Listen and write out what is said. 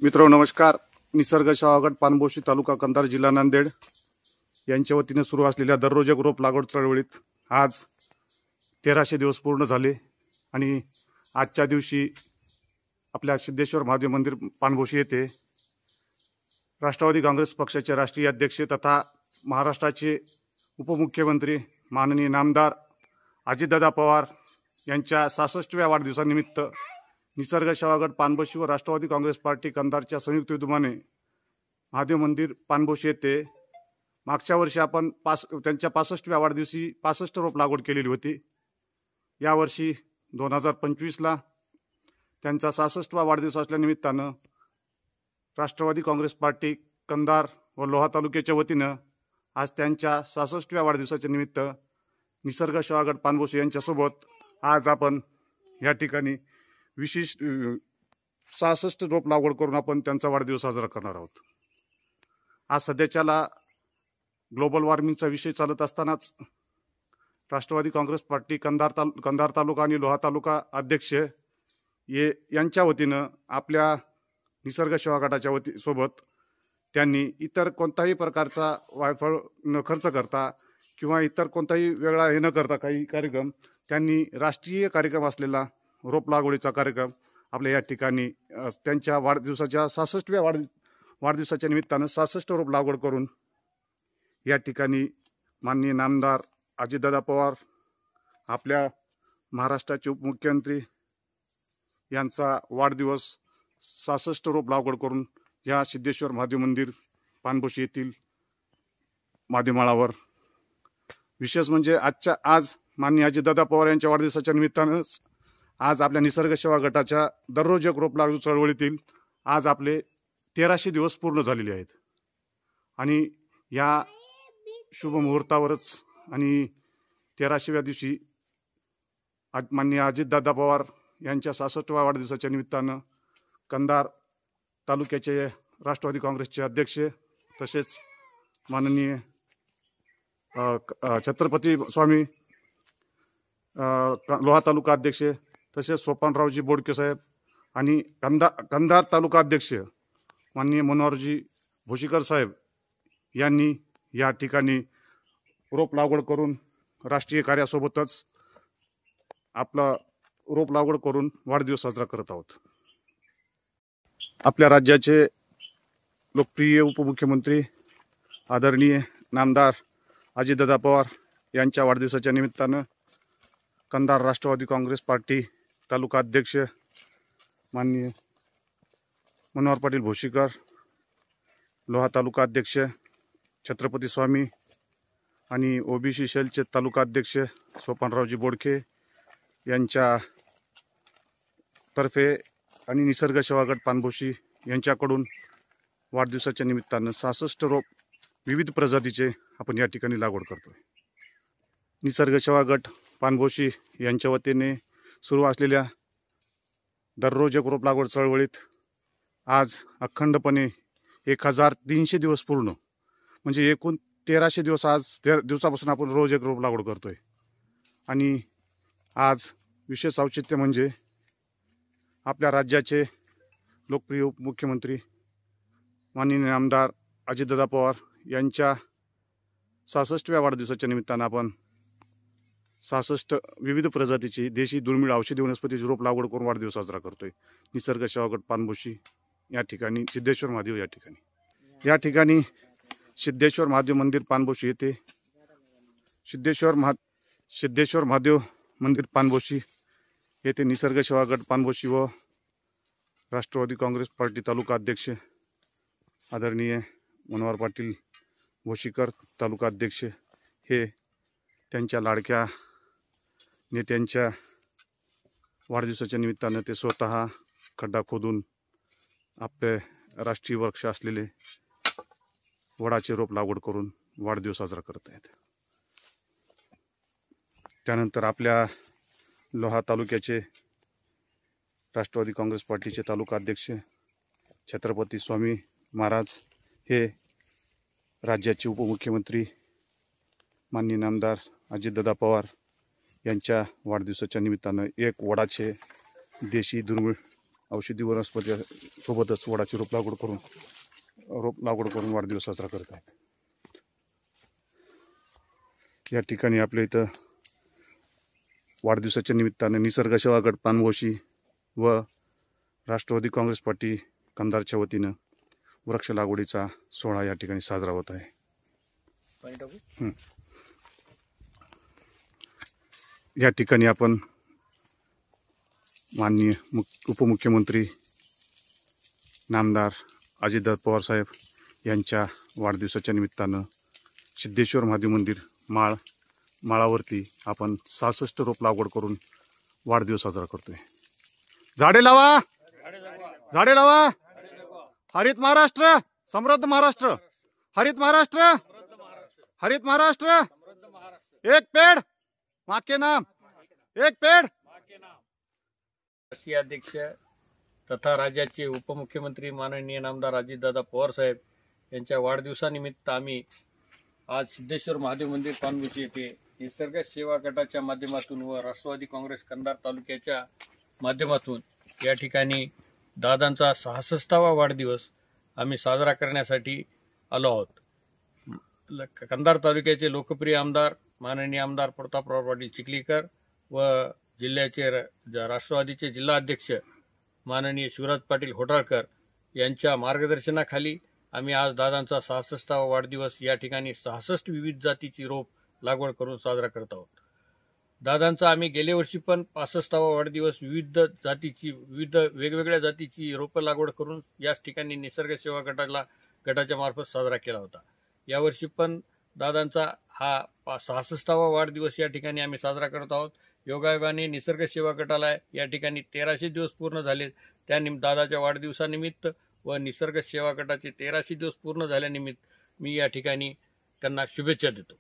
मित्रांनो नमस्कार. निसर्ग शहागड पानपोशी तालुका कंधार जिल्हा नांदेड यांच्या वतीने सुरू असलेल्या दररोज एक रोप लागवड चळवळीत आज 1300 दिवस पूर्ण झाले आणि आजच्या दिवशी आपल्या सिद्धेश्वर महादेव मंदिर पानपोशी येथे राष्ट्रवादी काँग्रेस पक्षाचे राष्ट्रीय अध्यक्ष तथा महाराष्ट्राचे उपमुख्यमंत्री माननीय नामदार अजितदादा पवार यांच्या 66व्या वाढदिवसानिमित्त निसर्ग शहागड पानपोशी व राष्ट्रवादी काँग्रेस पार्टी कंधारच्या संयुक्त विद्यमाने महादेव मंदिर पानपोशी येथे मागच्या वर्षी आपण त्यांच्या 65व्या वाढदिवशी 65 रोप लागवड केलेली होती. यावर्षी 2025ला त्यांचा 66वा वाढदिवस असल्यानिमित्तानं राष्ट्रवादी काँग्रेस पार्टी कंधार व लोहा तालुक्याच्या वतीनं आज त्यांच्या 66व्या वाढदिवसाच्या निमित्त निसर्ग शहागड पानपोशी यांच्यासोबत आज आपण या ठिकाणी विशेष 66 रोप लागवड करून आपण त्यांचा वाढदिवस साजरा करणार आहोत. आज सध्याच्याला ग्लोबल वॉर्मिंगचा विषय चालत असतानाच राष्ट्रवादी काँग्रेस पार्टी कंधार तालुका आणि लोहा तालुका अध्यक्ष यांच्या वतीनं आपल्या निसर्ग शहागडाच्या सोबत त्यांनी इतर कोणताही प्रकारचा वायफळ न खर्च करता किंवा इतर कोणताही वेगळा हे न करता काही कार्यक्रम त्यांनी राष्ट्रीय कार्यक्रम असलेला रोप लागवडीचा कार्यक्रम आपल्या या ठिकाणी त्यांच्या वाढदिवसाच्या 66व्या वाढदिवसाच्या निमित्तानं 66 रोप लागवड करून या ठिकाणी माननीय नामदार अजितदादा पवार आपल्या महाराष्ट्राचे उपमुख्यमंत्री यांचा वाढदिवस 66 रोप लागवड करून या सिद्धेश्वर महादेव मंदिर पानपोशी येथील महादेवमाळावर विशेष म्हणजे आज माननीय अजितदादा पवार यांच्या वाढदिवसाच्या निमित्तानंच आज आपल्या निसर्ग सेवा गटाच्या दररोज एक रोप लागवड चळवळीतील आज आपले 1300 दिवस पूर्ण झालेले आहेत आणि या शुभ मुहूर्तावरच आणि 1300व्या दिवशी माननीय अजितदादा पवार यांच्या 66व्या वाढदिवसाच्या निमित्तानं कंधार तालुक्याचे राष्ट्रवादी काँग्रेसचे अध्यक्ष तसेच माननीय छत्रपती स्वामी लोहा तालुका अध्यक्ष तसेच सोपानरावजी बोडके साहेब आणि कंधार तालुका अध्यक्ष माननीय मनोहरजी भोशीकर साहेब यांनी या ठिकाणी रोप लागवड करून राष्ट्रीय कार्यासोबतच आपला रोप लागवड करून वाढदिवस साजरा करत आहोत. आपल्या राज्याचे लोकप्रिय उपमुख्यमंत्री आदरणीय नामदार अजितदादा पवार यांच्या वाढदिवसाच्या निमित्तानं कंधार राष्ट्रवादी काँग्रेस पार्टी तालुका अध्यक्ष माननीय मनोहर पाटील भोशीकर, लोहा तालुका अध्यक्ष छत्रपती स्वामी आणि ओबीसी सेलचे तालुका अध्यक्ष सोपानरावजी बोडके यांच्या तर्फे आणि निसर्ग शहागड पानपोशी यांच्याकडून वाढदिवसाच्या निमित्तानं 66 रोप विविध प्रजातीचे आपण या ठिकाणी लागवड करतोय. निसर्ग शहागड पानपोशी यांच्या वतीने सुरू असलेल्या दररोज एक रोप लागवड चळवळीत आज अखंडपणे 1300 दिवस पूर्ण म्हणजे एकूण 1300 दिवस आज दिवसापासून आपण रोज एक रोप लागवड करतोय. आणि आज विशेष औचित्य म्हणजे आपल्या राज्याचे लोकप्रिय उपमुख्यमंत्री माननीय आमदार अजितदादा पवार यांच्या 66व्या वाढदिवसाच्या निमित्तानं आपण 66 विविध प्रजातीची देशी दुर्मिळ औषधी वनस्पतीची रोप लागवड करून वाढदिवस साजरा करतोय. निसर्ग शहागड पानपोशी या ठिकाणी सिद्धेश्वर महादेव या ठिकाणी सिद्धेश्वर महादेव मंदिर पानपोशी येथे सिद्धेश्वर महादेव मंदिर पानपोशी येथे निसर्ग शहागड पानपोशी व राष्ट्रवादी काँग्रेस पार्टी तालुका अध्यक्ष आदरणीय मनोहर पाटील भोशीकर तालुका अध्यक्ष हे त्यांच्या लाडक्या नेत्यांच्या वाढदिवसाच्या निमित्तानं ते स्वतः खड्डा खोदून आपले राष्ट्रीय वृक्ष असलेले वडाचे रोप लागवड करून वाढदिवस साजरा करत आहेत. त्यानंतर आपल्या लोहा तालुक्याचे राष्ट्रवादी काँग्रेस पार्टीचे तालुका अध्यक्ष छत्रपती स्वामी महाराज हे राज्याचे उपमुख्यमंत्री माननीय नामदार अजितदादा पवार यांच्या वाढदिवसाच्या निमित्तानं एक वडाचे देशी दुर्मिळ औषधी वनस्पती सोबतच वडाची रोप लागवड करून वाढदिवस साजरा करत आहेत. या ठिकाणी आपल्या इथं वाढदिवसाच्या निमित्ताने निसर्ग सेवा गट पानपोशी व राष्ट्रवादी काँग्रेस पार्टी कंधारच्या वतीनं वृक्ष लागवडीचा सोहळा या ठिकाणी साजरा होत आहे. या ठिकाणी आपण माननीय उपमुख्यमंत्री नामदार अजितदादा पवार साहेब यांच्या वाढदिवसाच्या निमित्तानं सिद्धेश्वर महादेव मंदिर माळावरती आपण 66 रोप लागवड करून वाढदिवस साजरा करतोय. झाडे लावा, झाडे लावा. हरित महाराष्ट्र, समृद्ध महाराष्ट्र. हरित महाराष्ट्र, हरित महाराष्ट्र. एक पेड़ माँ के नाम, एक पेड़. राष्ट्रीय अध्यक्ष तथा राज्याचे उपमुख्यमंत्री माननीय नामदार अजितदादा पवार साहेब यांच्या वाढदिवसानिमित्त आम्ही आज सिद्धेश्वर महादेव मंदिर पानपोशी येथे निसर्ग सेवा गटाच्या माध्यमातून व राष्ट्रवादी काँग्रेस कंधार तालुक्याच्या माध्यमातून या ठिकाणी दादांचा 66वा वाढदिवस आम्ही साजरा करण्यासाठी आलो आहोत. कंधार तालुक्याचे लोकप्रिय आमदार माननीय आमदार प्रतापराव पाटील चिखलीकर व जिल्ह्याचे राष्ट्रवादीचे जिल्हाध्यक्ष माननीय शिवराज पाटील होटाळकर यांच्या मार्गदर्शनाखाली आम्ही आज दादांचा 66वा वाढदिवस या ठिकाणी 66 विविध जातीची रोप लागवड करून साजरा करत आहोत. दादांचा आम्ही गेल्या वर्षी पण 65वा वाढदिवस विविध वेगवेगळ्या जातीची रोपं लागवड करून याच ठिकाणी निसर्ग सेवा गटाच्या मार्फत साजरा केला होता. यावर्षी पण दादांचा हा 66वा वाढदिवस या ठिकाणी आम्ही साजरा करत आहोत. योगायोगाने निसर्ग सेवा गटाला या ठिकाणी 1300 दिवस पूर्ण झाले. त्या दादाच्या वाढदिवसानिमित्त व निसर्ग सेवा गटाचे 1300 दिवस पूर्ण झाल्यानिमित्त मी या ठिकाणी त्यांना शुभेच्छा देतो.